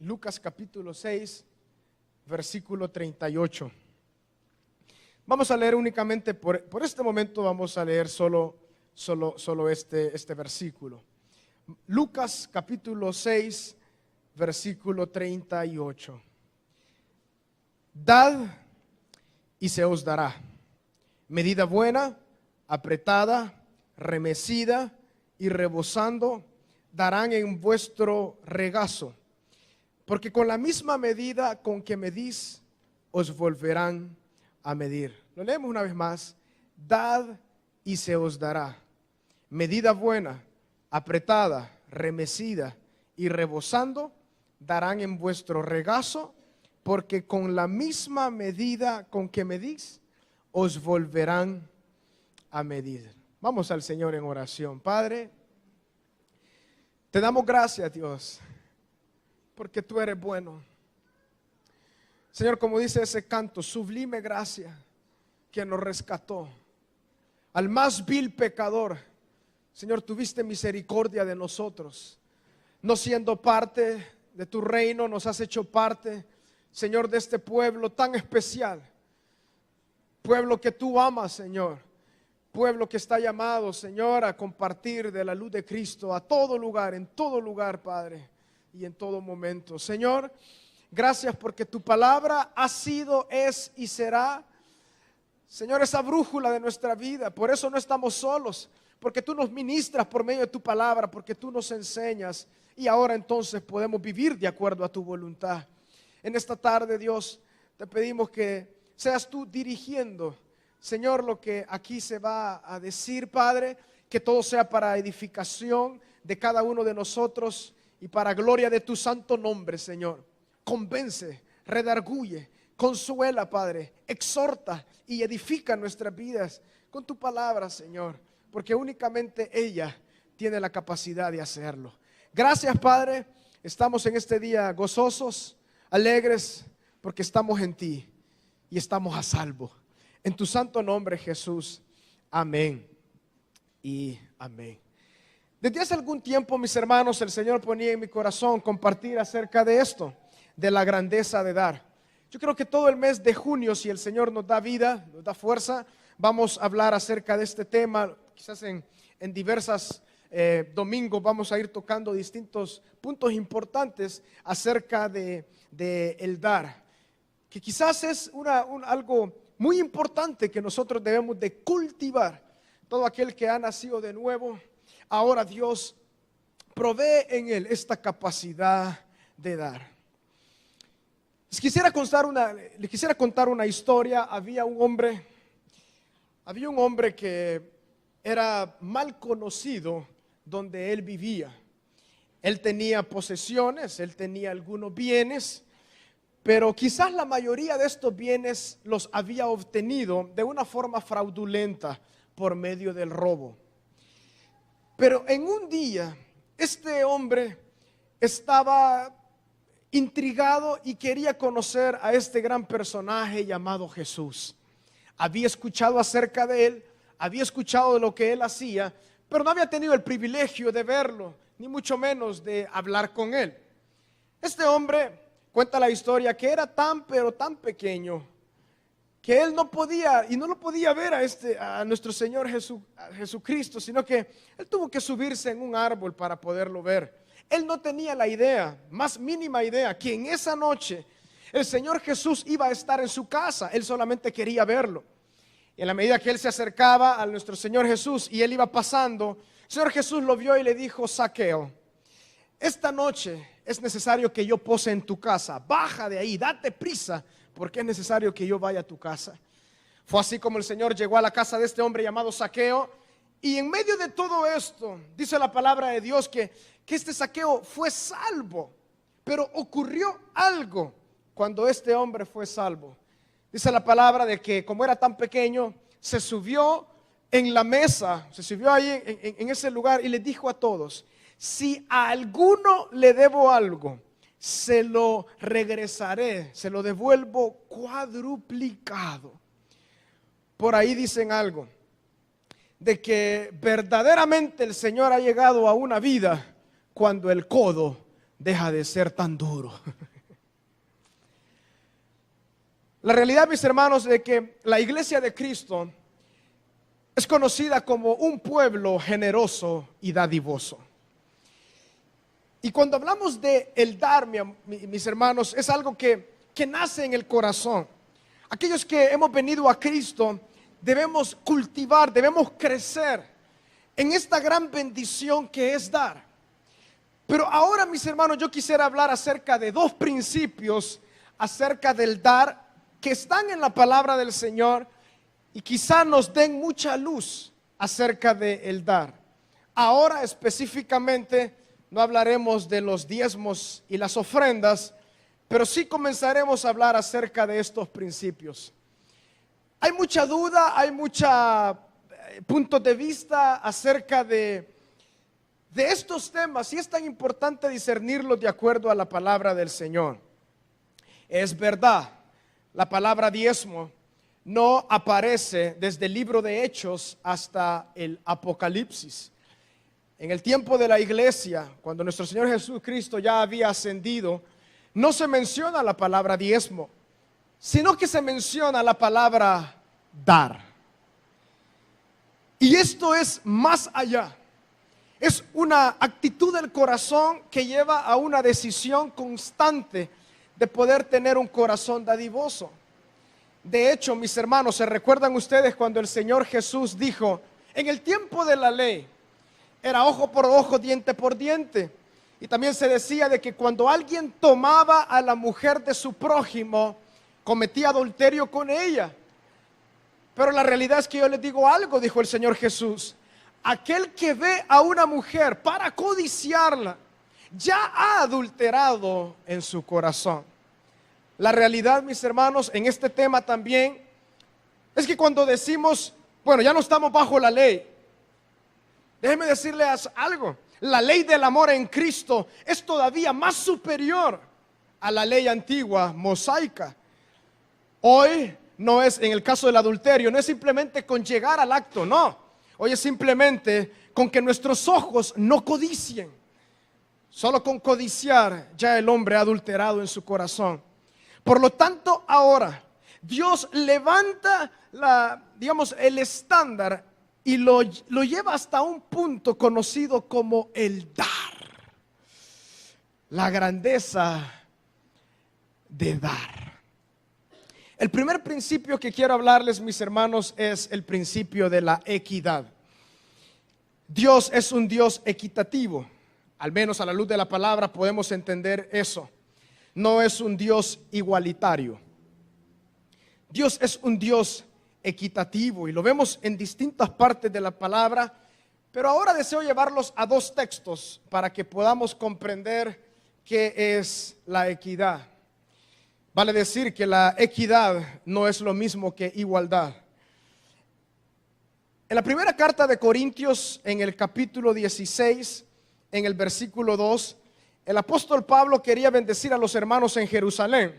Lucas capítulo 6, versículo 38. Vamos a leer únicamente, por este momento vamos a leer solo este versículo. Lucas capítulo 6, versículo 38. Dad y se os dará. Medida buena, apretada, remecida y rebosando, darán en vuestro regazo. Porque con la misma medida con que medís, os volverán a medir. Lo leemos una vez más. Dad y se os dará. Medida buena, apretada, remecida y rebosando, darán en vuestro regazo, porque con la misma medida con que medís, os volverán a medir. Vamos al Señor en oración. Padre, te damos gracias, Dios, porque tú eres bueno. Señor, como dice ese canto, sublime gracia que nos rescató. Al más vil pecador, Señor, tuviste misericordia de nosotros. No siendo parte de tu reino, nos has hecho parte, Señor, de este pueblo tan especial. Pueblo que tú amas, Señor. Pueblo que está llamado, Señor, a compartir de la luz de Cristo a todo lugar, en todo lugar, Padre, y en todo momento. Señor, gracias porque tu palabra ha sido, es y será, Señor, esa brújula de nuestra vida. Por eso no estamos solos, porque tú nos ministras por medio de tu palabra, porque tú nos enseñas, y ahora entonces podemos vivir de acuerdo a tu voluntad. En esta tarde, Dios, te pedimos que seas tú dirigiendo, Señor, lo que aquí se va a decir, Padre, que todo sea para edificación de cada uno de nosotros y para gloria de tu santo nombre, Señor. Convence, redarguye, consuela, Padre, exhorta y edifica nuestras vidas con tu palabra, Señor, porque únicamente ella tiene la capacidad de hacerlo. Gracias, Padre, estamos en este día gozosos, alegres, porque estamos en ti y estamos a salvo. En tu santo nombre, Jesús. Amén y amén. Desde hace algún tiempo, mis hermanos, el Señor ponía en mi corazón compartir acerca de esto, de la grandeza de dar. Yo creo que todo el mes de junio, si el Señor nos da vida, nos da fuerza, vamos a hablar acerca de este tema. Quizás en diversas domingos vamos a ir tocando distintos puntos importantes acerca de el dar, que quizás es algo muy importante que nosotros debemos de cultivar. Todo aquel que ha nacido de nuevo, ahora Dios provee en él esta capacidad de dar. Les quisiera contar una historia. Había un hombre que era mal conocido donde él vivía. Él tenía posesiones, él tenía algunos bienes, pero quizás la mayoría de estos bienes los había obtenido de una forma fraudulenta por medio del robo. Pero en un día, este hombre estaba intrigado y quería conocer a este gran personaje llamado Jesús. Había escuchado acerca de él, había escuchado de lo que él hacía, pero no había tenido el privilegio de verlo, ni mucho menos de hablar con él. Este hombre cuenta la historia que era pero tan pequeño que él no podía y no lo podía ver a nuestro Señor Jesucristo, sino que él tuvo que subirse en un árbol para poderlo ver. Él no tenía la idea, más mínima idea, que en esa noche el Señor Jesús iba a estar en su casa. Él solamente quería verlo. Y en la medida que él se acercaba a nuestro Señor Jesús y él iba pasando, el Señor Jesús lo vio y le dijo: Zaqueo, esta noche es necesario que yo pose en tu casa. Baja de ahí, date prisa, porque es necesario que yo vaya a tu casa. Fue así como el Señor llegó a la casa de este hombre llamado Zaqueo. Y en medio de todo esto, dice la palabra de Dios que este Zaqueo fue salvo. Pero ocurrió algo cuando este hombre fue salvo. Dice la palabra de que como era tan pequeño, se subió en la mesa, se subió ahí en ese lugar y le dijo a todos: si a alguno le debo algo, se lo regresaré, se lo devuelvo cuadruplicado. por ahí dicen algo, de que verdaderamente el Señor ha llegado a una vida cuando el codo deja de ser tan duro. La realidad, mis hermanos, de que la iglesia de Cristo es conocida como un pueblo generoso y dadivoso. Y cuando hablamos de el dar, mis hermanos, es algo que nace en el corazón. Aquellos que hemos venido a Cristo debemos cultivar, debemos crecer en esta gran bendición que es dar. Pero ahora, mis hermanos, yo quisiera hablar acerca de dos principios acerca del dar que están en la palabra del Señor y quizá nos den mucha luz acerca del dar. Ahora específicamente no hablaremos de los diezmos y las ofrendas, pero sí comenzaremos a hablar acerca de estos principios. Hay mucha duda, hay mucha puntos de vista acerca de estos temas y es tan importante discernirlos de acuerdo a la palabra del Señor. Es verdad, la palabra diezmo no aparece desde el libro de Hechos hasta el Apocalipsis. En el tiempo de la iglesia, cuando nuestro Señor Jesucristo ya había ascendido, no se menciona la palabra diezmo, sino que se menciona la palabra dar. Y esto es más allá. Es una actitud del corazón que lleva a una decisión constante de poder tener un corazón dadivoso. De hecho, mis hermanos, ¿se recuerdan ustedes cuando el Señor Jesús dijo, en el tiempo de la ley, era ojo por ojo, diente por diente? Y también se decía de que cuando alguien tomaba a la mujer de su prójimo, cometía adulterio con ella. Pero la realidad es que yo les digo algo, dijo el Señor Jesús. Aquel que ve a una mujer para codiciarla, ya ha adulterado en su corazón. La realidad, mis hermanos, en este tema también, es que cuando decimos, bueno, ya no estamos bajo la ley, déjenme decirles algo. La ley del amor en Cristo es todavía más superior a la ley antigua mosaica. Hoy no es, en el caso del adulterio, no es simplemente con llegar al acto, no. Hoy es simplemente con que nuestros ojos no codicien. Solo con codiciar ya el hombre ha adulterado en su corazón. Por lo tanto, ahora Dios levanta el estándar y lo lleva hasta un punto conocido como el dar. La grandeza de dar. El primer principio que quiero hablarles, mis hermanos, es el principio de la equidad. Dios es un Dios equitativo. Al menos a la luz de la palabra podemos entender eso. No es un Dios igualitario. Dios es un Dios equitativo y lo vemos en distintas partes de la palabra, pero ahora deseo llevarlos a dos textos para que podamos comprender qué es la equidad. Vale decir que la equidad no es lo mismo que igualdad. En la primera carta de Corintios, en el capítulo 16, en el versículo 2, el apóstol Pablo quería bendecir a los hermanos en Jerusalén.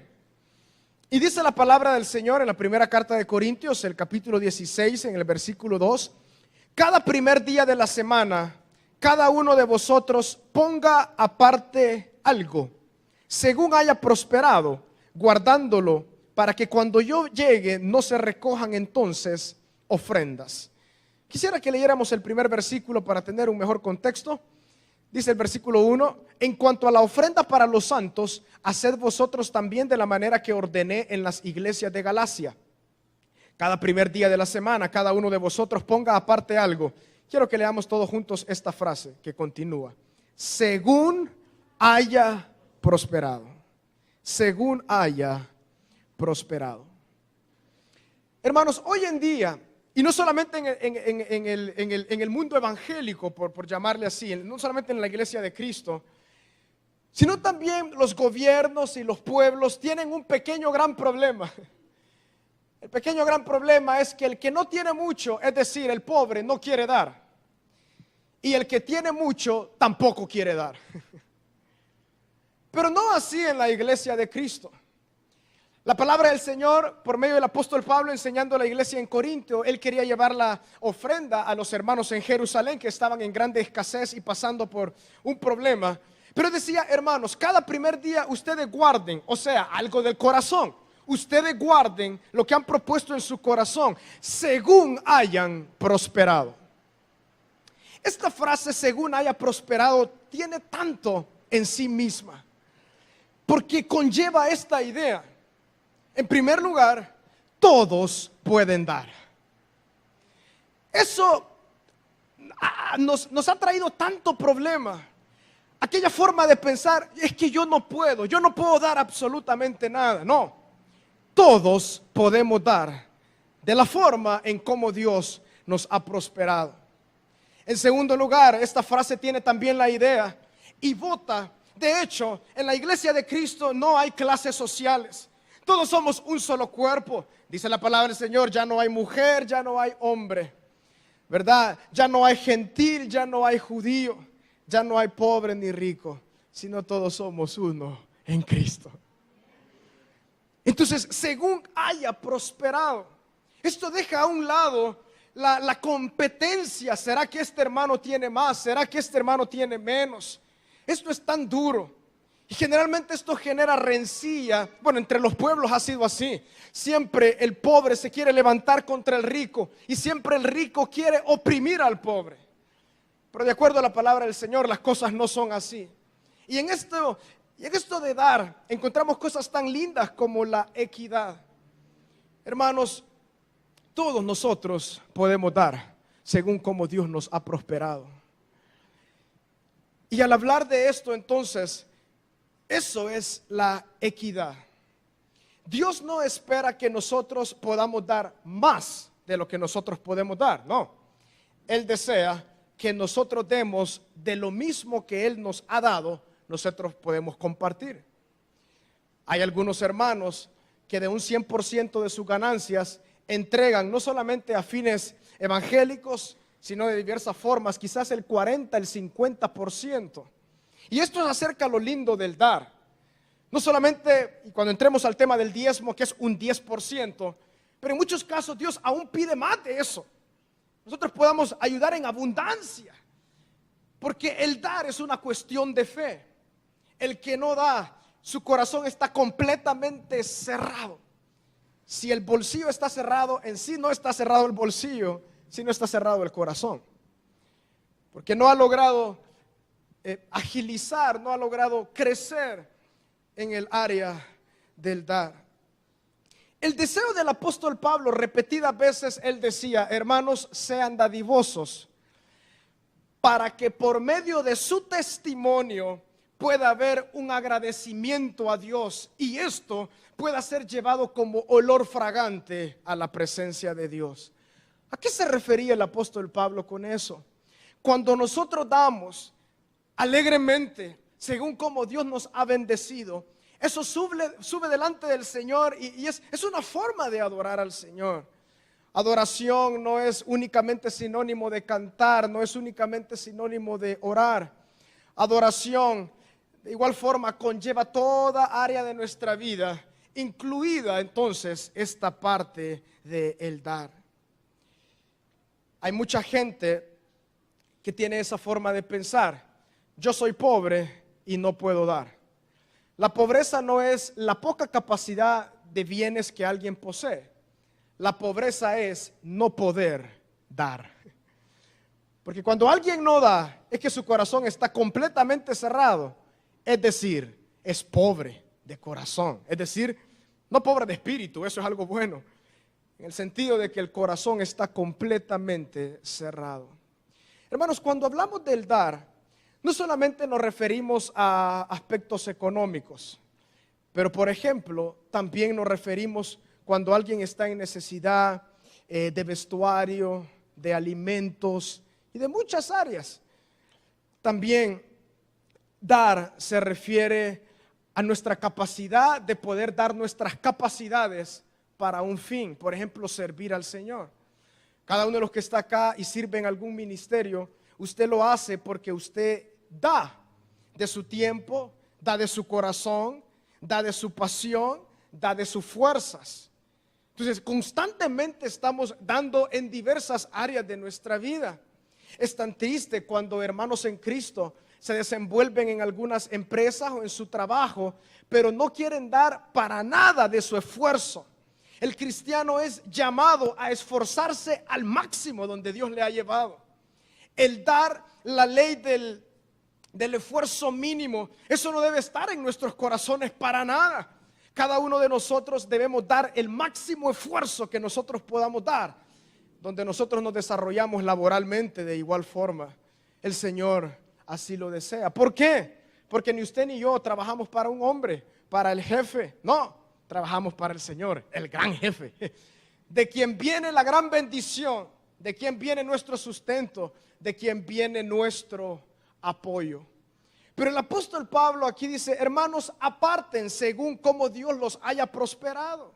Y dice la palabra del Señor en la primera carta de Corintios, el capítulo 16, en el versículo 2, cada primer día de la semana, cada uno de vosotros ponga aparte algo, según haya prosperado, guardándolo, para que cuando yo llegue no se recojan entonces ofrendas. Quisiera que leyéramos el primer versículo para tener un mejor contexto. Dice el versículo 1, en cuanto a la ofrenda para los santos, haced vosotros también de la manera que ordené en las iglesias de Galacia. Cada primer día de la semana, cada uno de vosotros ponga aparte algo. Quiero que leamos todos juntos esta frase que continúa. Según haya prosperado. Según haya prosperado. Hermanos, hoy en día, y no solamente en el mundo evangélico, por llamarle así, no solamente en la iglesia de Cristo, sino también los gobiernos y los pueblos tienen un pequeño gran problema. El pequeño gran problema es que el que no tiene mucho, es decir, el pobre, no quiere dar. Y el que tiene mucho, tampoco quiere dar. Pero no así en la iglesia de Cristo. La palabra del Señor, por medio del apóstol Pablo, enseñando a la iglesia en Corinto, él quería llevar la ofrenda a los hermanos en Jerusalén que estaban en grande escasez y pasando por un problema. Pero decía, hermanos, cada primer día ustedes guarden, o sea, algo del corazón. Ustedes guarden lo que han propuesto en su corazón, según hayan prosperado. Esta frase, según haya prosperado, tiene tanto en sí misma, porque conlleva esta idea. En primer lugar, todos pueden dar. Eso nos ha traído tanto problema. Aquella forma de pensar, es que yo no puedo dar absolutamente nada. No, todos podemos dar de la forma en cómo Dios nos ha prosperado. En segundo lugar, esta frase tiene también la idea y vota. De hecho, en la iglesia de Cristo no hay clases sociales. Todos somos un solo cuerpo. Dice la palabra del Señor, ya no hay mujer, ya no hay hombre, ¿verdad? Ya no hay gentil, ya no hay judío, ya no hay pobre ni rico, sino todos somos uno en Cristo. Entonces, según haya prosperado, esto deja a un lado la competencia. ¿Será que este hermano tiene más? ¿Será que este hermano tiene menos? Esto es tan duro. Y generalmente esto genera rencilla. Bueno, entre los pueblos ha sido así. Siempre el pobre se quiere levantar contra el rico y siempre el rico quiere oprimir al pobre. Pero de acuerdo a la palabra del Señor, las cosas no son así. Y en esto de dar, encontramos cosas tan lindas como la equidad. Hermanos, todos nosotros podemos dar según como Dios nos ha prosperado. Y al hablar de esto, entonces, eso es la equidad. Dios no espera que nosotros podamos dar más de lo que nosotros podemos dar, no. Él desea que nosotros demos de lo mismo que Él nos ha dado, nosotros podemos compartir. Hay algunos hermanos que de un 100% de sus ganancias entregan no solamente a fines evangélicos, sino de diversas formas, quizás el 40, el 50%. Y esto es acerca de lo lindo del dar. No solamente cuando entremos al tema del diezmo, que es un 10%, pero en muchos casos Dios aún pide más de eso. Nosotros podamos ayudar en abundancia, porque el dar es una cuestión de fe. El que no da, su corazón está completamente cerrado. Si el bolsillo está cerrado, en sí no está cerrado el bolsillo, sino está cerrado el corazón, porque no ha logrado agilizar, no ha logrado crecer en el área del dar. El deseo del apóstol Pablo, repetidas veces él decía, hermanos, sean dadivosos, para que por medio de su testimonio pueda haber un agradecimiento a Dios y esto pueda ser llevado como olor fragante a la presencia de Dios. ¿A qué se refería el apóstol Pablo con eso? Cuando nosotros damos alegremente, según como Dios nos ha bendecido, eso sube delante del Señor y es una forma de adorar al Señor. Adoración no es únicamente sinónimo de cantar, no es únicamente sinónimo de orar. Adoración de igual forma conlleva toda área de nuestra vida, incluida entonces esta parte del dar. Hay mucha gente que tiene esa forma de pensar. Yo soy pobre y no puedo dar. La pobreza no es la poca capacidad de bienes que alguien posee. La pobreza es no poder dar. Porque cuando alguien no da, es que su corazón está completamente cerrado. Es decir, es pobre de corazón. Es decir, no pobre de espíritu, eso es algo bueno. En el sentido de que el corazón está completamente cerrado. Hermanos, cuando hablamos del dar, no solamente nos referimos a aspectos económicos, pero por ejemplo, también nos referimos cuando alguien está en necesidad de vestuario, de alimentos y de muchas áreas. También dar se refiere a nuestra capacidad de poder dar nuestras capacidades para un fin, por ejemplo, servir al Señor. Cada uno de los que está acá y sirve en algún ministerio, usted lo hace porque usted da de su tiempo, da de su corazón, da de su pasión, da de sus fuerzas. Entonces, constantemente estamos dando en diversas áreas de nuestra vida. Es tan triste cuando hermanos en Cristo se desenvuelven en algunas empresas o en su trabajo, pero no quieren dar para nada de su esfuerzo. El cristiano es llamado a esforzarse al máximo donde Dios le ha llevado. El dar la ley del esfuerzo mínimo, eso no debe estar en nuestros corazones para nada. Cada uno de nosotros debemos dar el máximo esfuerzo que nosotros podamos dar. Donde nosotros nos desarrollamos laboralmente de igual forma, el Señor así lo desea. ¿Por qué? Porque ni usted ni yo trabajamos para un hombre, para el jefe. No, trabajamos para el Señor, el gran jefe, de quien viene la gran bendición, de quien viene nuestro sustento, de quien viene nuestro apoyo. Pero el apóstol Pablo aquí dice: hermanos, aparten según como Dios los haya prosperado.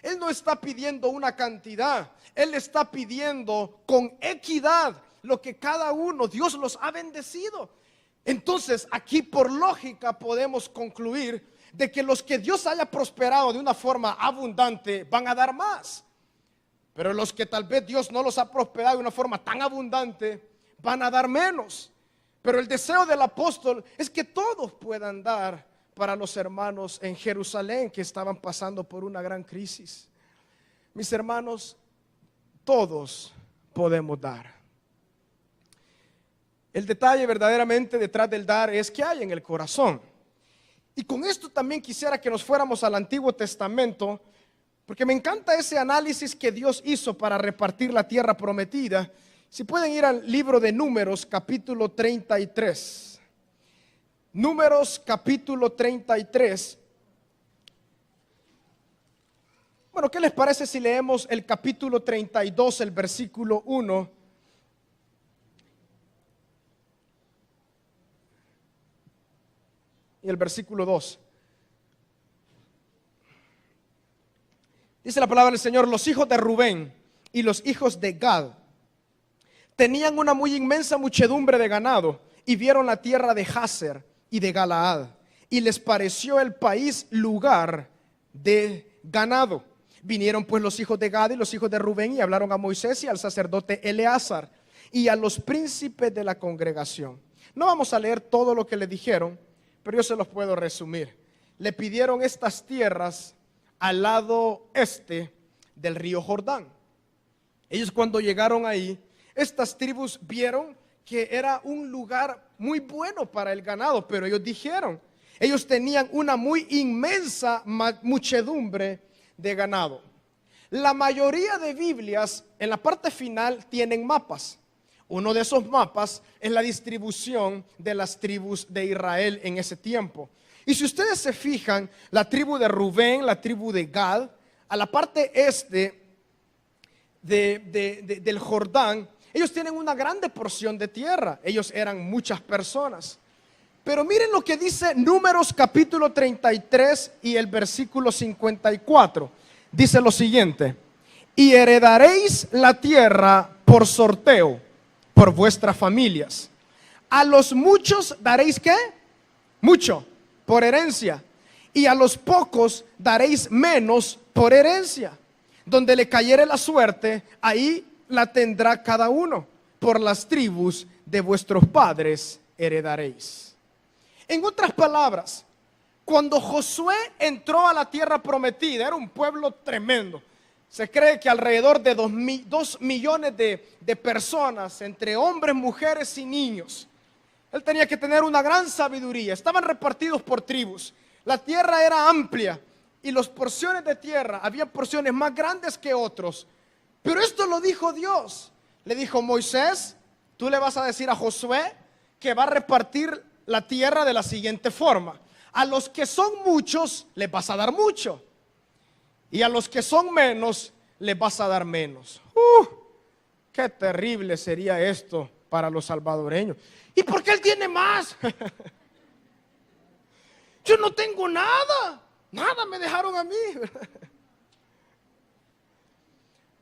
Él no está pidiendo una cantidad, Él está pidiendo con equidad lo que cada uno, Dios los ha bendecido. Entonces aquí por lógica podemos concluir de que los que Dios haya prosperado de una forma abundante van a dar más. Pero los que tal vez Dios no los ha prosperado de una forma tan abundante van a dar menos. Pero el deseo del apóstol es que todos puedan dar para los hermanos en Jerusalén que estaban pasando por una gran crisis. Mis hermanos, todos podemos dar. El detalle verdaderamente detrás del dar es qué hay en el corazón. Y con esto también quisiera que nos fuéramos al Antiguo Testamento, porque me encanta ese análisis que Dios hizo para repartir la tierra prometida. Si pueden ir al libro de Números, capítulo 33. Números capítulo 33. Bueno, ¿qué les parece si leemos el capítulo 32, el versículo 1? Y el versículo 2. Dice la palabra del Señor: los hijos de Rubén y los hijos de Gad tenían una muy inmensa muchedumbre de ganado y vieron la tierra de Jazer y de Galaad, y les pareció el país lugar de ganado. Vinieron pues los hijos de Gad y los hijos de Rubén y hablaron a Moisés y al sacerdote Eleazar y a los príncipes de la congregación. No vamos a leer todo lo que le dijeron, pero yo se los puedo resumir. Le pidieron estas tierras al lado este del río Jordán. Ellos cuando llegaron ahí, estas tribus vieron que era un lugar muy bueno para el ganado, pero ellos dijeron, ellos tenían una muy inmensa muchedumbre de ganado. La mayoría de Biblias en la parte final tienen mapas. Uno de esos mapas es la distribución de las tribus de Israel en ese tiempo. Y si ustedes se fijan, la tribu de Rubén, la tribu de Gad, a la parte este del Jordán, ellos tienen una grande porción de tierra. Ellos eran muchas personas. Pero miren lo que dice Números capítulo 33 y el versículo 54. Dice lo siguiente: y heredaréis la tierra por sorteo, por vuestras familias. A los muchos daréis ¿qué? Mucho, por herencia. Y a los pocos daréis menos por herencia. Donde le cayere la suerte, ahí la tendrá cada uno. Por las tribus de vuestros padres heredaréis. En otras palabras, cuando Josué entró a la tierra prometida, era un pueblo tremendo. Se cree que alrededor de 2 millones de personas, entre hombres, mujeres y niños. Él tenía que tener una gran sabiduría. Estaban repartidos por tribus. La tierra era amplia y las porciones de tierra, había porciones más grandes que otros. Pero esto lo dijo Dios. Le dijo: Moisés, tú le vas a decir a Josué que va a repartir la tierra de la siguiente forma: a los que son muchos les vas a dar mucho, y a los que son menos les vas a dar menos. Qué terrible sería esto para los salvadoreños. ¿Y por qué él tiene más? Yo no tengo nada. Nada me dejaron a mí.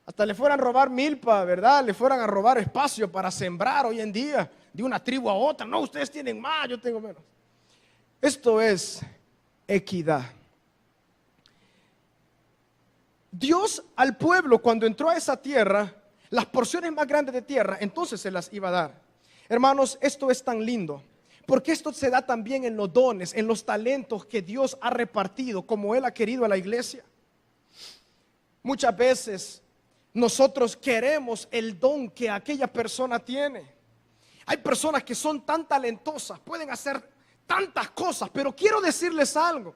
Hasta le fueran a robar milpa, ¿verdad? Le fueran a robar espacio para sembrar hoy en día de una tribu a otra. No, ustedes tienen más, yo tengo menos. Esto es equidad. Dios al pueblo, cuando entró a esa tierra, las porciones más grandes de tierra, entonces se las iba a dar. Hermanos, esto es tan lindo, porque esto se da también en los dones, en los talentos que Dios ha repartido, como Él ha querido a la iglesia. Muchas veces nosotros queremos el don que aquella persona tiene. Hay personas que son tan talentosas, pueden hacer tantas cosas, pero quiero decirles algo.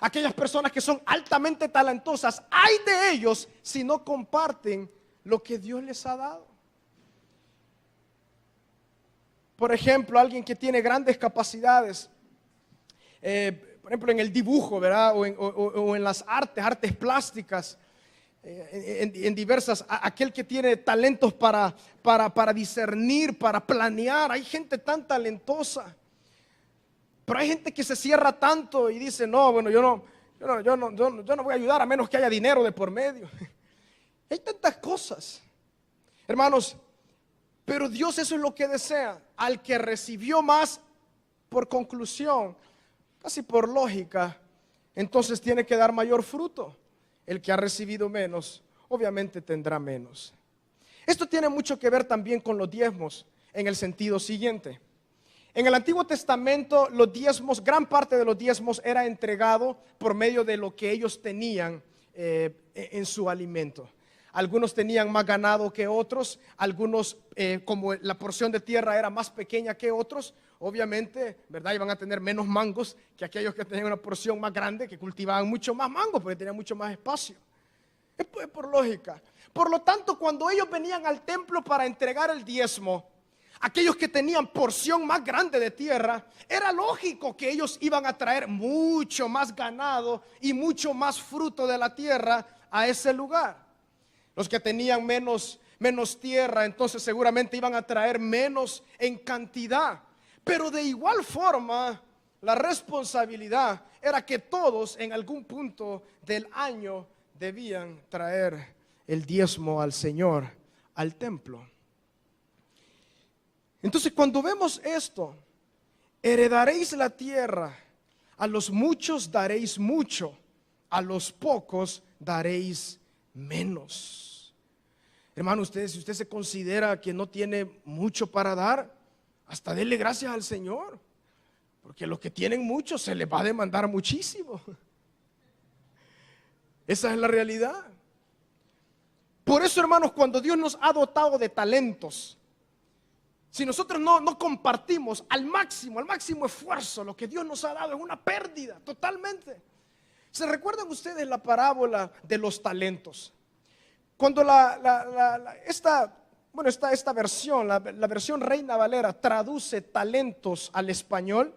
Aquellas personas que son altamente talentosas, hay de ellos si no comparten lo que Dios les ha dado. Por ejemplo, alguien que tiene grandes capacidades, por ejemplo en el dibujo, ¿verdad? O en las artes plásticas, en diversas, aquel que tiene talentos para discernir, para planear. Hay gente tan talentosa, pero hay gente que se cierra tanto y dice, no, bueno, yo no voy a ayudar a menos que haya dinero de por medio. Hay tantas cosas, hermanos, pero Dios eso es lo que desea. Al que recibió más, por conclusión, casi por lógica, entonces tiene que dar mayor fruto. El que ha recibido menos, obviamente tendrá menos. Esto tiene mucho que ver también con los diezmos, en el sentido siguiente. En el Antiguo Testamento, los diezmos, gran parte de los diezmos era entregado por medio de lo que ellos tenían en su alimento. Algunos tenían más ganado que otros, algunos como la porción de tierra era más pequeña que otros, obviamente, ¿verdad? Iban a tener menos mangos que aquellos que tenían una porción más grande, que cultivaban mucho más mangos porque tenían mucho más espacio. Es por lógica. Por lo tanto, cuando ellos venían al templo para entregar el diezmo, aquellos que tenían porción más grande de tierra, era lógico que ellos iban a traer mucho más ganado y mucho más fruto de la tierra a ese lugar. Los que tenían menos tierra, entonces seguramente iban a traer menos en cantidad. Pero de igual forma, la responsabilidad era que todos en algún punto del año debían traer el diezmo al Señor, al templo. Entonces, cuando vemos esto, heredaréis la tierra, a los muchos daréis mucho, a los pocos daréis menos. Hermano, si usted se considera que no tiene mucho para dar, hasta dele gracias al Señor, porque los que tienen mucho se les va a demandar muchísimo. Esa es la realidad. Por eso, hermanos, cuando Dios nos ha dotado de talentos, si nosotros no compartimos al máximo esfuerzo lo que Dios nos ha dado, es una pérdida totalmente. ¿Se recuerdan ustedes la parábola de los talentos? Cuando esta versión, la versión Reina Valera, traduce talentos al español,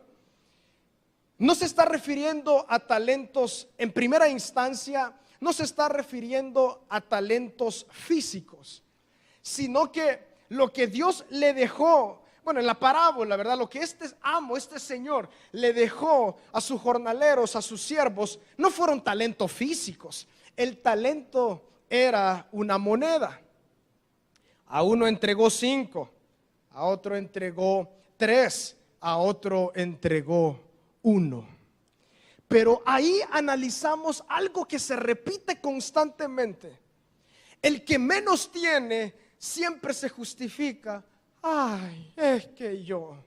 no se está refiriendo a talentos en primera instancia, no se está refiriendo a talentos físicos, sino que lo que Dios le dejó, bueno, en la parábola, ¿verdad? Lo que este señor le dejó a sus jornaleros, a sus siervos, no fueron talentos físicos. El talento era una moneda. A uno entregó 5, a otro entregó 3, a otro entregó 1. Pero ahí analizamos algo que se repite constantemente. El que menos tiene siempre se justifica. Ay, es que yo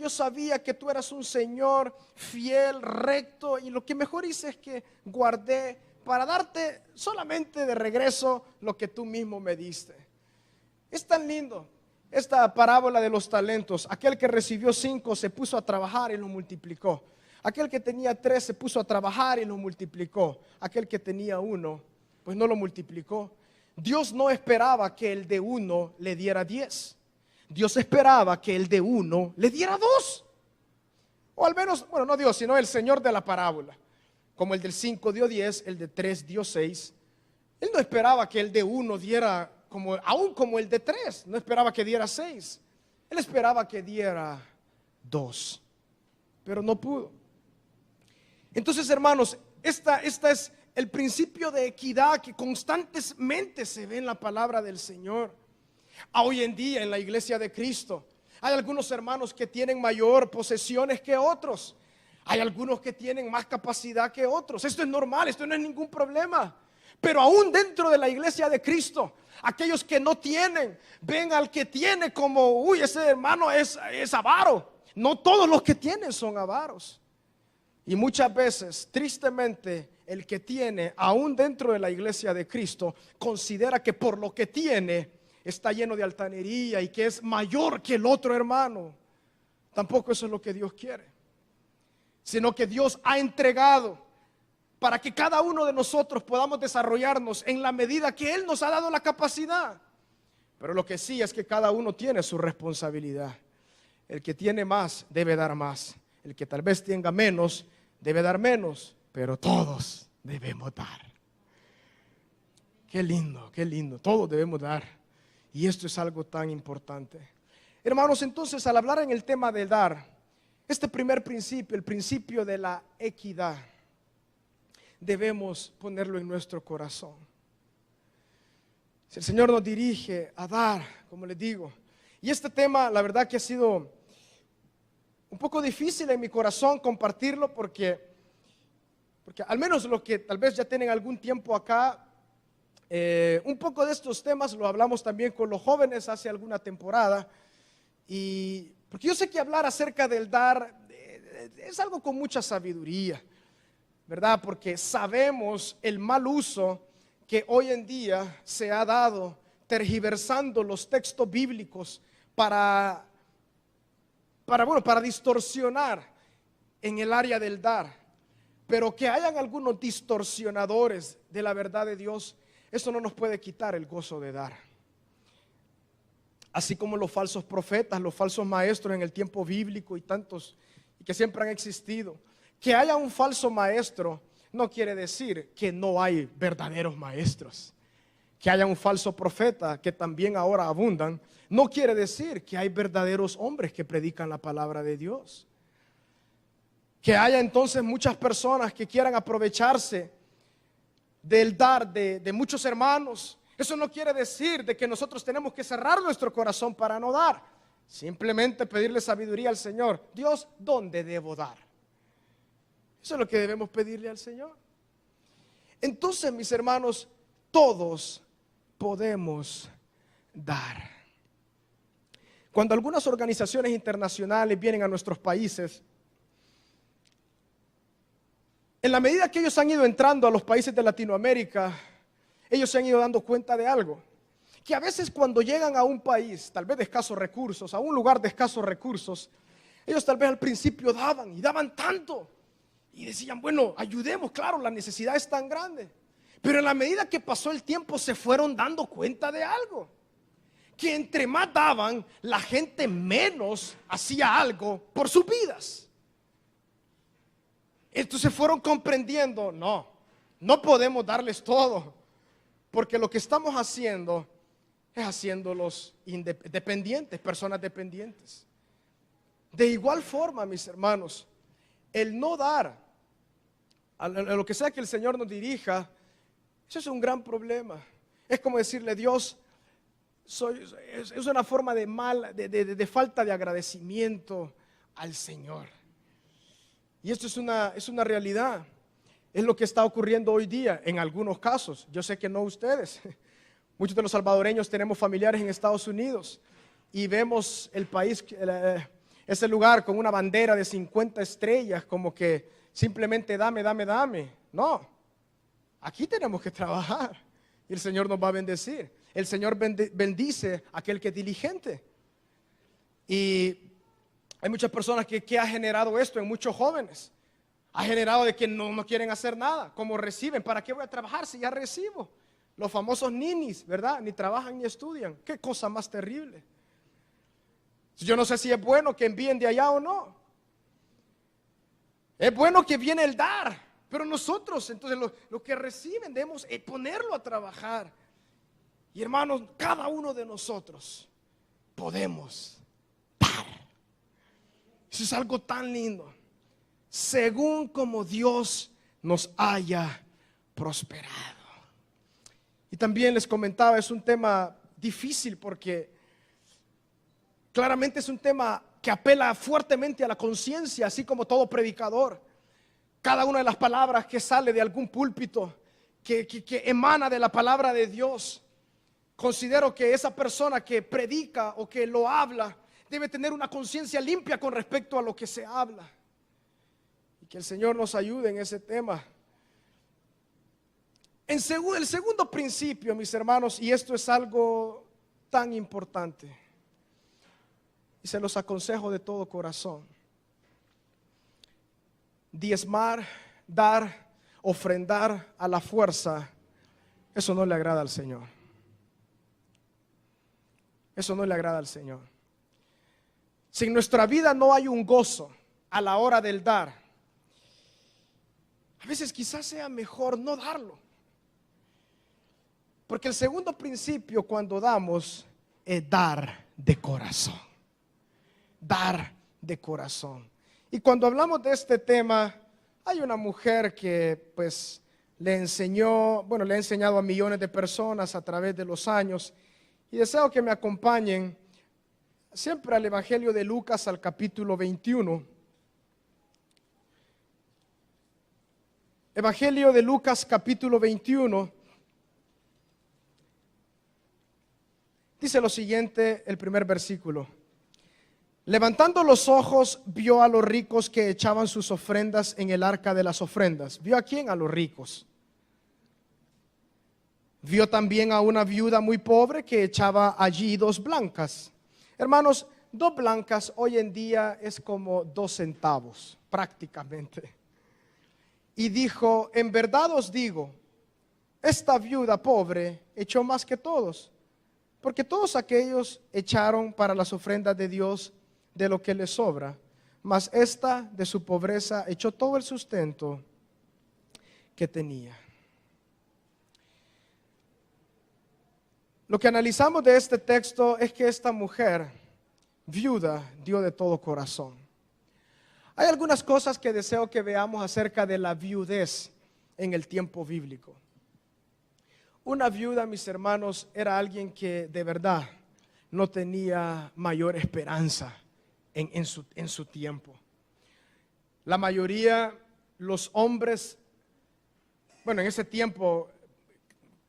sabía que tú eras un Señor fiel, recto, y lo que mejor hice es que guardé para darte solamente de regreso lo que tú mismo me diste. Es tan lindo esta parábola de los talentos. Aquel que recibió 5 se puso a trabajar y lo multiplicó. Aquel que tenía 3 se puso a trabajar y lo multiplicó. Aquel que tenía 1, pues no lo multiplicó. Dios no esperaba que el de 1 le diera 10. Dios esperaba que el de 1 le diera 2. O al menos, bueno, no Dios, sino el Señor de la parábola. Como el del 5 dio 10, el de 3 dio 6. Él no esperaba que el de 1 diera, aún como el de 3, no esperaba que diera 6. Él esperaba que diera 2, pero no pudo. Entonces, hermanos, esta es el principio de equidad que constantemente se ve en la palabra del Señor. Hoy en día en la iglesia de Cristo hay algunos hermanos que tienen mayor posesiones que otros. Hay algunos que tienen más capacidad que otros. Esto es normal, esto no es ningún problema. Pero aún dentro de la iglesia de Cristo, aquellos que no tienen, ven al que tiene como, uy, ese hermano es avaro. No todos los que tienen son avaros. Y muchas veces, tristemente, el que tiene, aún dentro de la iglesia de Cristo, considera que por lo que tiene, está lleno de altanería y que es mayor que el otro hermano. Tampoco eso es lo que Dios quiere, sino que Dios ha entregado para que cada uno de nosotros podamos desarrollarnos en la medida que Él nos ha dado la capacidad. Pero lo que sí es que cada uno tiene su responsabilidad. El que tiene más debe dar más. El que tal vez tenga menos debe dar menos. Pero todos debemos dar. Qué lindo. Todos debemos dar. Y esto es algo tan importante. Hermanos, entonces al hablar en el tema de dar, este primer principio, el principio de la equidad, debemos ponerlo en nuestro corazón. Si el Señor nos dirige a dar, como les digo, y este tema la verdad que ha sido un poco difícil en mi corazón compartirlo porque al menos los que tal vez ya tienen algún tiempo acá, un poco de estos temas lo hablamos también con los jóvenes hace alguna temporada, y porque yo sé que hablar acerca del dar es algo con mucha sabiduría, ¿verdad? Porque sabemos el mal uso que hoy en día se ha dado tergiversando los textos bíblicos para distorsionar en el área del dar. Pero que hayan algunos distorsionadores de la verdad de Dios, eso no nos puede quitar el gozo de dar. Así como los falsos profetas, los falsos maestros en el tiempo bíblico y tantos y que siempre han existido. Que haya un falso maestro no quiere decir que no hay verdaderos maestros. Que haya un falso profeta, que también ahora abundan, no quiere decir que hay verdaderos hombres que predican la palabra de Dios. Que haya entonces muchas personas que quieran aprovecharse del dar de muchos hermanos. Eso no quiere decir de que nosotros tenemos que cerrar nuestro corazón para no dar. Simplemente pedirle sabiduría al Señor. Dios, ¿dónde debo dar? Eso es lo que debemos pedirle al Señor. Entonces, mis hermanos, todos podemos dar. Cuando algunas organizaciones internacionales vienen a nuestros países, en la medida que ellos han ido entrando a los países de Latinoamérica, ellos se han ido dando cuenta de algo. Que a veces cuando llegan a un país, tal vez de escasos recursos, a un lugar de escasos recursos, ellos tal vez al principio daban y daban tanto. Y decían, bueno, ayudemos, claro, la necesidad es tan grande. Pero en la medida que pasó el tiempo se fueron dando cuenta de algo. Que entre más daban, la gente menos hacía algo por sus vidas. Entonces fueron comprendiendo, no podemos darles todo. Porque lo que estamos haciendo es haciéndolos dependientes, personas dependientes. De igual forma, mis hermanos, el no dar a lo que sea que el Señor nos dirija, eso es un gran problema. Es como decirle, Dios, es una forma de falta de agradecimiento al Señor. Y esto es una realidad. Es lo que está ocurriendo hoy día en algunos casos. Yo sé que no ustedes. Muchos de los salvadoreños tenemos familiares en Estados Unidos y vemos el país, ese lugar con una bandera de 50 estrellas, como que simplemente dame. No, aquí tenemos que trabajar y el Señor nos va a bendecir. El Señor bendice a aquel que es diligente. Y hay muchas personas que ha generado esto en muchos jóvenes. Ha generado de que no quieren hacer nada. Como reciben, ¿para qué voy a trabajar si ya recibo? Los famosos ninis, ¿verdad? Ni trabajan ni estudian. Qué cosa más terrible. Yo no sé si es bueno que envíen de allá o no. Es bueno que viene el dar, pero nosotros, entonces lo que reciben debemos ponerlo a trabajar. Y hermanos, cada uno de nosotros podemos dar. Eso es algo tan lindo. Según como Dios nos haya prosperado. Y también les comentaba, es un tema difícil porque claramente es un tema que apela fuertemente a la conciencia, así como todo predicador. Cada una de las palabras que sale de algún púlpito, que emana de la palabra de Dios, considero que esa persona que predica o que lo habla debe tener una conciencia limpia con respecto a lo que se habla. Y que el Señor nos ayude en ese tema. El segundo principio, mis hermanos, y esto es algo tan importante, y se los aconsejo de todo corazón: diezmar, dar, ofrendar a la fuerza, eso no le agrada al Señor. Eso no le agrada al Señor. Si en nuestra vida no hay un gozo a la hora del dar, a veces quizás sea mejor no darlo. Porque el segundo principio cuando damos es dar de corazón. Dar de corazón. Y cuando hablamos de este tema, hay una mujer que pues le ha enseñado a millones de personas a través de los años. Y deseo que me acompañen siempre al Evangelio de Lucas, al capítulo 21. Evangelio de Lucas, capítulo 21. Dice lo siguiente, el primer versículo: levantando los ojos, vio a los ricos que echaban sus ofrendas en el arca de las ofrendas. ¿Vio a quién? A los ricos. Vio también a una viuda muy pobre que echaba allí 2 blancas. Hermanos, 2 blancas hoy en día es como 2 centavos prácticamente. Y dijo: en verdad os digo, esta viuda pobre echó más que todos, porque todos aquellos echaron para las ofrendas de Dios de lo que les sobra, mas esta de su pobreza echó todo el sustento que tenía. Lo que analizamos de este texto es que esta mujer viuda dio de todo corazón. Hay algunas cosas que deseo que veamos acerca de la viudez en el tiempo bíblico. Una viuda, mis hermanos, era alguien que de verdad no tenía mayor esperanza en su tiempo. La mayoría, los hombres, en ese tiempo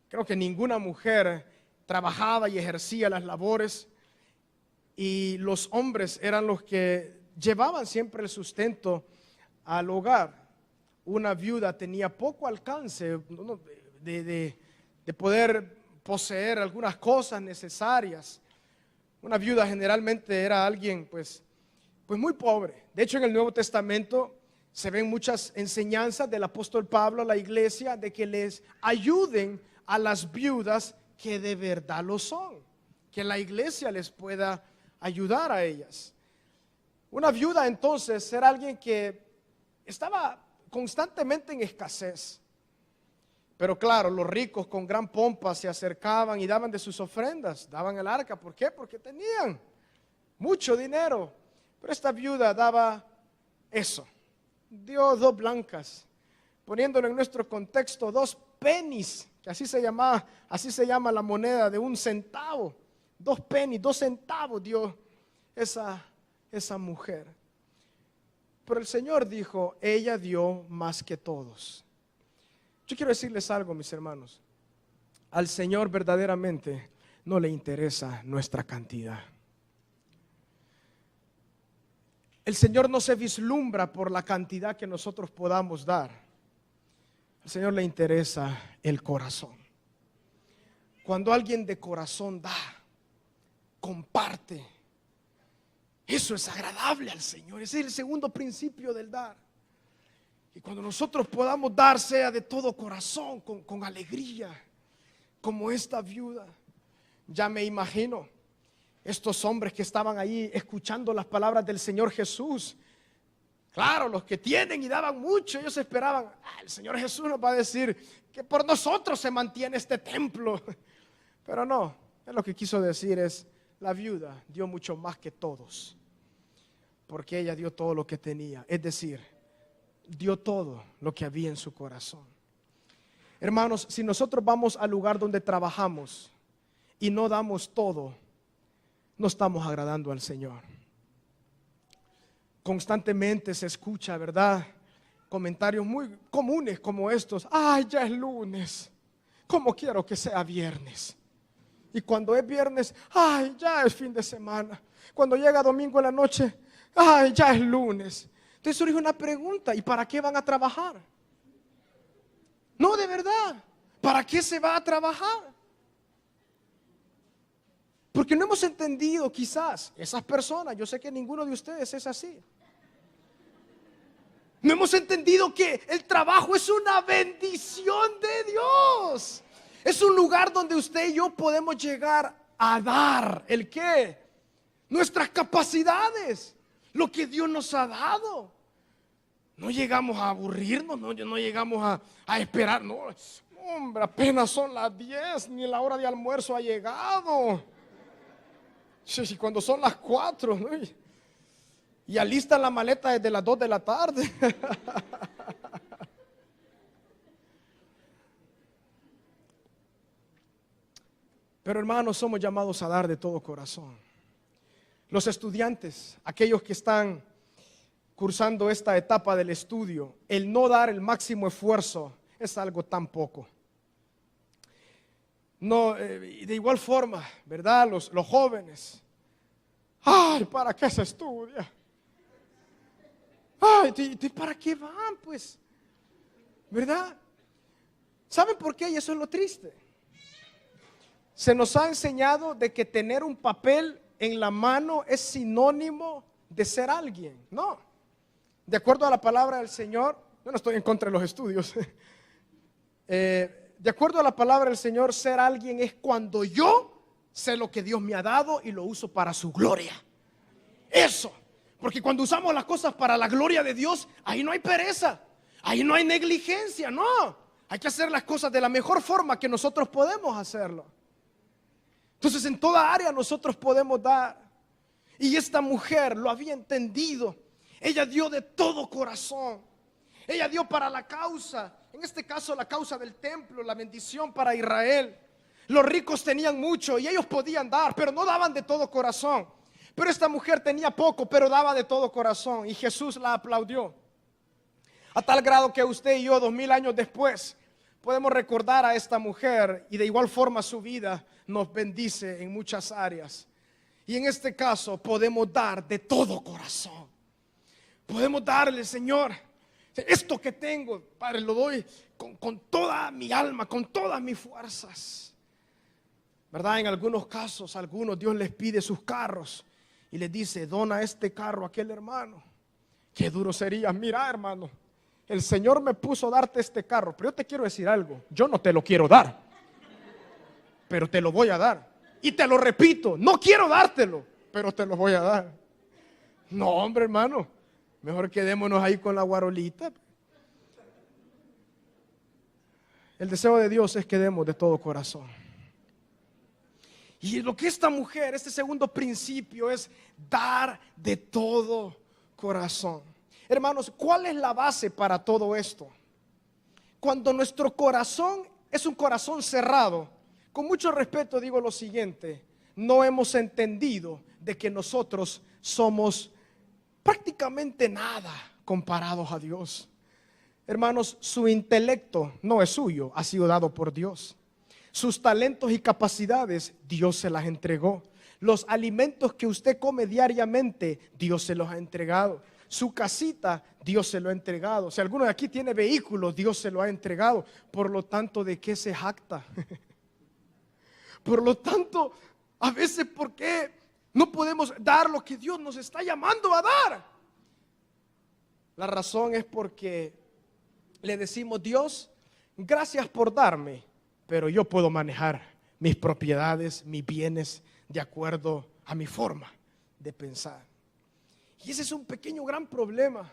creo que ninguna mujer trabajaba y ejercía las labores, y los hombres eran los que llevaban siempre el sustento al hogar. Una viuda tenía poco alcance de poder poseer algunas cosas necesarias. Una viuda generalmente era alguien pues muy pobre. De hecho, en el Nuevo Testamento se ven muchas enseñanzas del apóstol Pablo a la iglesia de que les ayuden a las viudas que de verdad lo son, que la iglesia les pueda ayudar a ellas. Una viuda entonces era alguien que estaba constantemente en escasez. Pero claro, los ricos con gran pompa se acercaban y daban de sus ofrendas, daban el arca. ¿Por qué? Porque tenían mucho dinero. Pero esta viuda daba eso, dio 2 blancas, poniéndolo en nuestro contexto, 2 pennies, que así se llama la moneda de 1 centavo. 2 pennies, 2 centavos dio esa mujer. Pero el Señor dijo: ella dio más que todos. Yo quiero decirles algo, mis hermanos. Al Señor verdaderamente no le interesa nuestra cantidad. El Señor no se vislumbra por la cantidad que nosotros podamos dar. Al Señor le interesa el corazón. Cuando alguien de corazón da, comparte, eso es agradable al Señor. Ese es el segundo principio del dar. Y cuando nosotros podamos dar, sea de todo corazón, con alegría, como esta viuda. Ya me imagino estos hombres que estaban ahí escuchando las palabras del Señor Jesús. Claro, los que tienen y daban mucho, ellos esperaban: el Señor Jesús nos va a decir que por nosotros se mantiene este templo. Pero no, él lo que quiso decir es: la viuda dio mucho más que todos, porque ella dio todo lo que tenía, es decir, dio todo lo que había en su corazón. Hermanos, si nosotros vamos al lugar donde trabajamos y no damos todo, no estamos agradando al Señor. constantemente se escucha, ¿verdad? Comentarios muy comunes como estos. Ay, ya es lunes. ¿Cómo quiero que sea viernes? Y cuando es viernes, ay, ya es fin de semana. Cuando llega domingo en la noche, ay, ya es lunes. Entonces surge una pregunta, ¿y para qué van a trabajar? No, de verdad, ¿para qué se va a trabajar? Porque no hemos entendido quizás, esas personas, yo sé que ninguno de ustedes es así. No hemos entendido que el trabajo es una bendición de Dios. Es un lugar donde usted y yo podemos llegar a dar, ¿el qué? Nuestras capacidades, lo que Dios nos ha dado. No llegamos a aburrirnos, no llegamos a esperar, no, hombre, apenas son las 10, ni la hora de almuerzo ha llegado. Y cuando son las 4, ¿no? Y alistan la maleta desde las 2 de la tarde. Pero hermanos, somos llamados a dar de todo corazón. Los estudiantes, aquellos que están cursando esta etapa del estudio, el no dar el máximo esfuerzo es algo tan poco. No, de igual forma, ¿verdad? Los jóvenes. Ay, ¿para qué se estudia? Ay, ¿para qué van, pues? ¿Verdad? ¿Saben por qué? Y eso es lo triste. Se nos ha enseñado de que tener un papel en la mano es sinónimo de ser alguien. No. De acuerdo a la palabra del Señor, yo no estoy en contra de los estudios. De acuerdo a la palabra del Señor, ser alguien es cuando yo sé lo que Dios me ha dado y lo uso para su gloria. Eso. Porque cuando usamos las cosas para la gloria de Dios, ahí no hay pereza, ahí no hay negligencia, no. Hay que hacer las cosas de la mejor forma que nosotros podemos hacerlo. Entonces en toda área nosotros podemos dar. Y esta mujer lo había entendido. Ella dio de todo corazón. Ella dio para la causa, en este caso la causa del templo, la bendición para Israel. Los ricos tenían mucho y ellos podían dar, pero no daban de todo corazón. Pero esta mujer tenía poco, pero daba de todo corazón. Y Jesús la aplaudió. A tal grado que usted y yo, 2000 años después, podemos recordar a esta mujer. Y de igual forma su vida nos bendice en muchas áreas. Y en este caso podemos dar de todo corazón. Podemos darle, Señor, esto que tengo, Padre, lo doy con toda mi alma, con todas mis fuerzas. ¿Verdad? En algunos casos, a algunos Dios les pide sus carros y les dice, dona este carro a aquel hermano. Qué duro sería. Mira, hermano, el Señor me puso a darte este carro, pero yo te quiero decir algo. Yo no te lo quiero dar, pero te lo voy a dar. Y te lo repito, no quiero dártelo, pero te lo voy a dar. No, hombre, hermano, mejor quedémonos ahí con la guarolita. El deseo de Dios es que demos de todo corazón. Y lo que esta mujer, este segundo principio es dar de todo corazón. Hermanos, ¿cuál es la base para todo esto? Cuando nuestro corazón es un corazón cerrado, con mucho respeto digo lo siguiente, no hemos entendido de que nosotros somos prácticamente nada comparados a Dios. Hermanos, su intelecto no es suyo, ha sido dado por Dios. Sus talentos y capacidades, Dios se las entregó. Los alimentos que usted come diariamente, Dios se los ha entregado. Su casita, Dios se lo ha entregado. Si alguno de aquí tiene vehículos, Dios se lo ha entregado. Por lo tanto, ¿de qué se jacta? Por lo tanto, a veces, ¿por qué no podemos dar lo que Dios nos está llamando a dar? La razón es porque le decimos, Dios, gracias por darme, pero yo puedo manejar mis propiedades, mis bienes, de acuerdo a mi forma de pensar. Y ese es un pequeño gran problema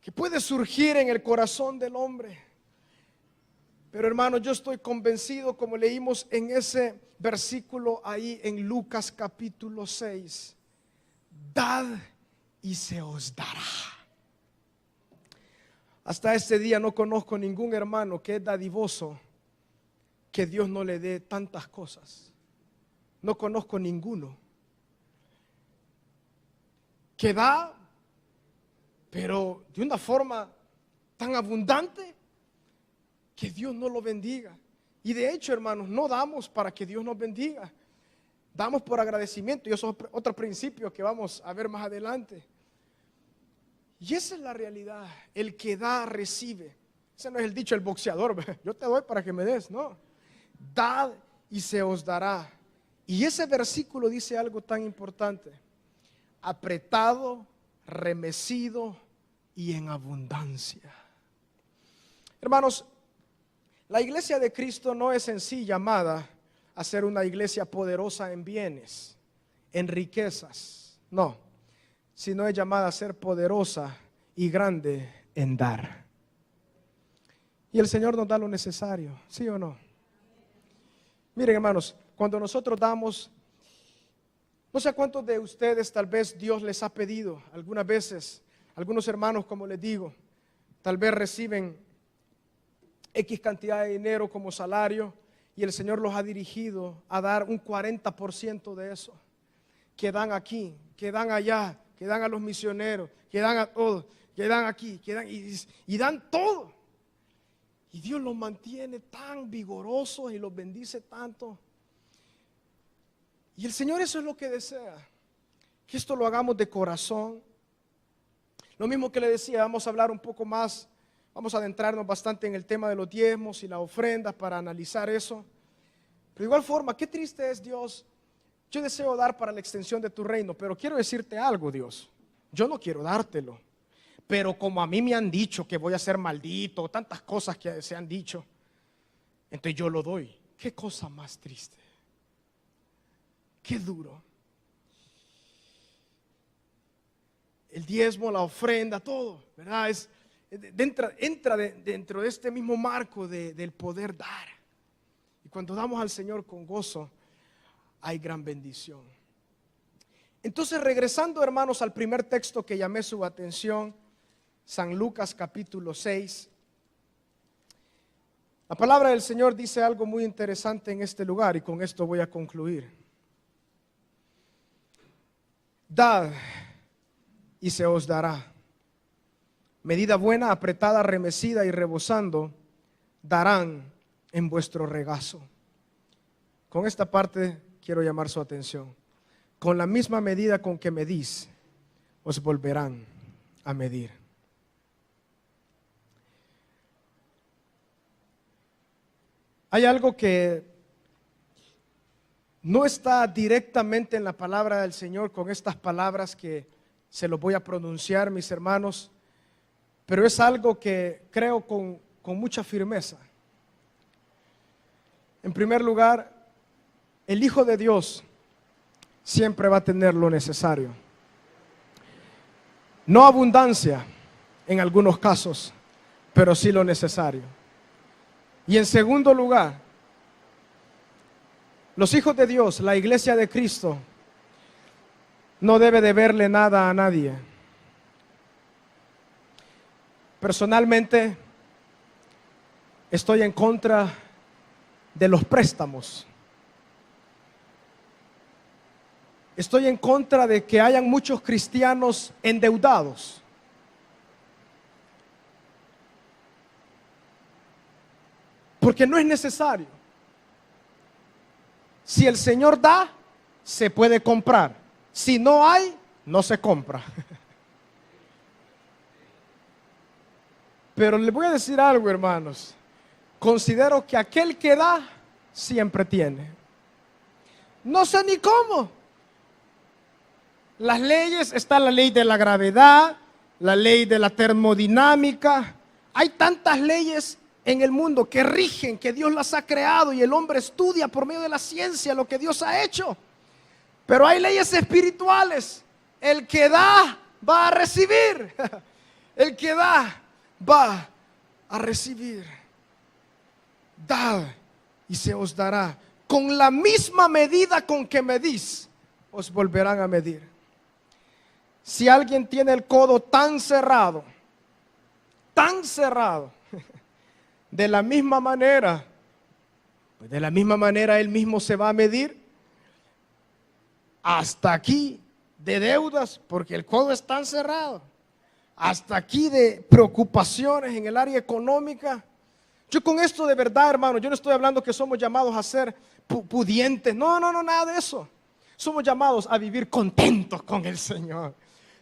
que puede surgir en el corazón del hombre. Pero hermano, yo estoy convencido, como leímos en ese versículo ahí en Lucas capítulo 6, dad y se os dará. Hasta este día no conozco ningún hermano que es dadivoso, que Dios no le dé tantas cosas. No conozco ninguno que da pero de una forma tan abundante que Dios no lo bendiga. Y de hecho, hermanos, no damos para que Dios nos bendiga, damos por agradecimiento, y eso es otro principio que vamos a ver más adelante. Y esa es la realidad, el que da, recibe. Ese no es el dicho del boxeador, yo te doy para que me des, no. Dad y se os dará. Y ese versículo dice algo tan importante: apretado, remecido y en abundancia. Hermanos, la iglesia de Cristo no es en sí llamada a ser una iglesia poderosa en bienes, en riquezas, no, sino es llamada a ser poderosa y grande en dar. Y el Señor nos da lo necesario, ¿sí o no? Miren, hermanos, cuando nosotros damos, no sé a cuántos de ustedes tal vez Dios les ha pedido, algunas veces, algunos hermanos, como les digo, tal vez reciben X cantidad de dinero como salario y el Señor los ha dirigido a dar un 40% de eso, que dan aquí, que dan allá, que dan a los misioneros, que dan a todos, que dan aquí, que dan y dan todo. Y Dios los mantiene tan vigorosos y los bendice tanto. Y el Señor eso es lo que desea, que esto lo hagamos de corazón. Lo mismo que le decía, vamos a hablar un poco más, vamos a adentrarnos bastante en el tema de los diezmos y las ofrendas para analizar eso. Pero de igual forma, qué triste es, Dios, yo deseo dar para la extensión de tu reino, pero quiero decirte algo, Dios, yo no quiero dártelo. Pero como a mí me han dicho que voy a ser maldito, tantas cosas que se han dicho, entonces yo lo doy. Qué cosa más triste, qué duro. El diezmo, la ofrenda, todo, ¿verdad? Entra dentro de este mismo marco del poder dar. Y cuando damos al Señor con gozo, hay gran bendición. Entonces, regresando, hermanos, al primer texto que llamé su atención, San Lucas capítulo 6. La palabra del Señor dice algo muy interesante en este lugar y con esto voy a concluir. Dad y se os dará. Medida buena, apretada, remecida y rebosando, darán en vuestro regazo. Con esta parte quiero llamar su atención. Con la misma medida con que medís, os volverán a medir. Hay algo que no está directamente en la palabra del Señor con estas palabras que se los voy a pronunciar, mis hermanos, pero es algo que creo con mucha firmeza. En primer lugar, el Hijo de Dios siempre va a tener lo necesario. No abundancia en algunos casos, pero sí lo necesario. Y en segundo lugar, los hijos de Dios, la iglesia de Cristo, no debe deberle nada a nadie. Personalmente, estoy en contra de los préstamos. Estoy en contra de que hayan muchos cristianos endeudados. Porque no es necesario. Si el Señor da, se puede comprar. Si no hay, no se compra. Pero les voy a decir algo, hermanos. Considero que aquel que da, siempre tiene. No sé ni cómo. Las leyes, está la ley de la gravedad, la ley de la termodinámica. Hay tantas leyes en el mundo que rigen, que Dios las ha creado y el hombre estudia por medio de la ciencia lo que Dios ha hecho. Pero hay leyes espirituales. El que da va a recibir. El que da va a recibir. Dad y se os dará. Con la misma medida con que medís, os volverán a medir. Si alguien tiene el codo tan cerrado, de la misma manera, pues de la misma manera él mismo se va a medir hasta aquí de deudas, porque el codo es tan cerrado. hasta aquí de preocupaciones en el área económica. Yo con esto de verdad, hermano, yo no estoy hablando que somos llamados a ser pudientes. No, nada de eso. Somos llamados a vivir contentos con el Señor.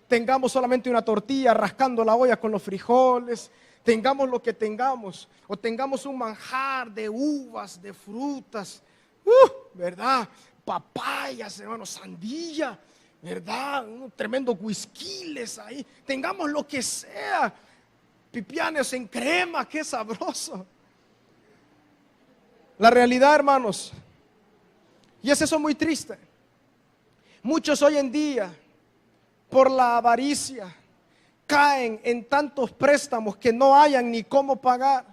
Tengamos solamente una tortilla rascando la olla con los frijoles, tengamos lo que tengamos, o tengamos un manjar de uvas, de frutas, ¿verdad? Papayas, hermano, sandía, ¿verdad? Unos tremendos whiskiles ahí. Tengamos lo que sea. Pipianes en crema, qué sabroso. La realidad, hermanos, y es eso muy triste. Muchos hoy en día, por la avaricia, caen en tantos préstamos que no hayan ni cómo pagar.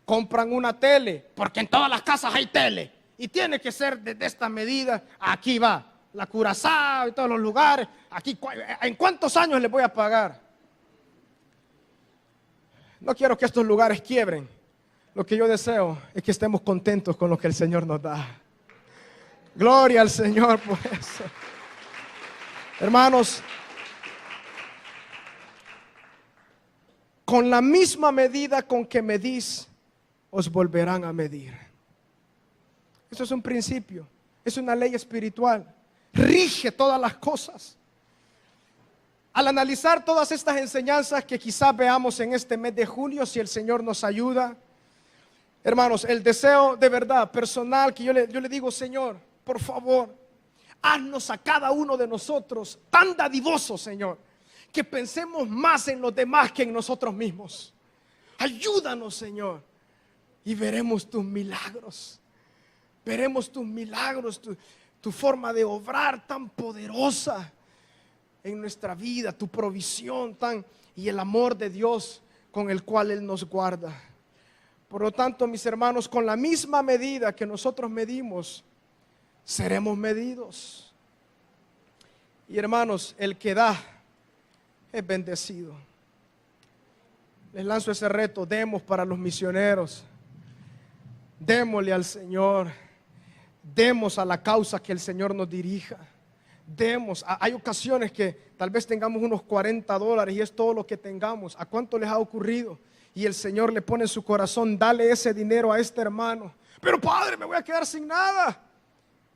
Compran una tele, porque en todas las casas hay tele, y tiene que ser de esta medida. Aquí va, la Curazao y todos los lugares. Aquí, ¿en cuántos años les voy a pagar? No quiero que estos lugares quiebren. Lo que yo deseo es que estemos contentos con lo que el Señor nos da. Gloria al Señor por eso. Hermanos, con la misma medida con que medís, os volverán a medir. Eso es un principio, es una ley espiritual. Rige todas las cosas. Al analizar todas estas enseñanzas que quizás veamos en este mes de julio, si el Señor nos ayuda, hermanos, el deseo de verdad personal que yo le digo, Señor, por favor, haznos a cada uno de nosotros tan dadivosos, Señor, que pensemos más en los demás que en nosotros mismos. Ayúdanos, Señor, y veremos tus milagros. Veremos tus milagros, tu forma de obrar tan poderosa en nuestra vida, tu provisión y el amor de Dios con el cual Él nos guarda. Por lo tanto, mis hermanos, con la misma medida que nosotros medimos, seremos medidos. Y hermanos, el que da es bendecido. Les lanzo ese reto: demos para los misioneros, démosle al Señor, demos a la causa que el Señor nos dirija, demos. Hay ocasiones que tal vez tengamos unos $40 y es todo lo que tengamos. ¿A cuánto les ha ocurrido? Y el Señor le pone en su corazón: dale ese dinero a este hermano. Pero padre, me voy a quedar sin nada.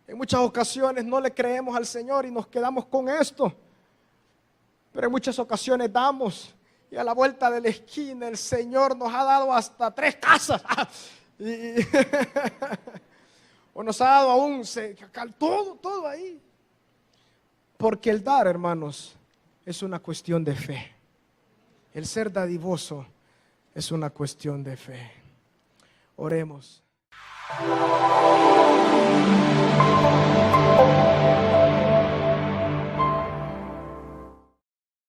En muchas ocasiones no le creemos al Señor y nos quedamos con esto. Pero en muchas ocasiones damos, y a la vuelta de la esquina el Señor nos ha dado hasta 3 casas. O nos ha dado aún todo ahí. Porque el dar, hermanos, es una cuestión de fe. El ser dadivoso es una cuestión de fe. Oremos.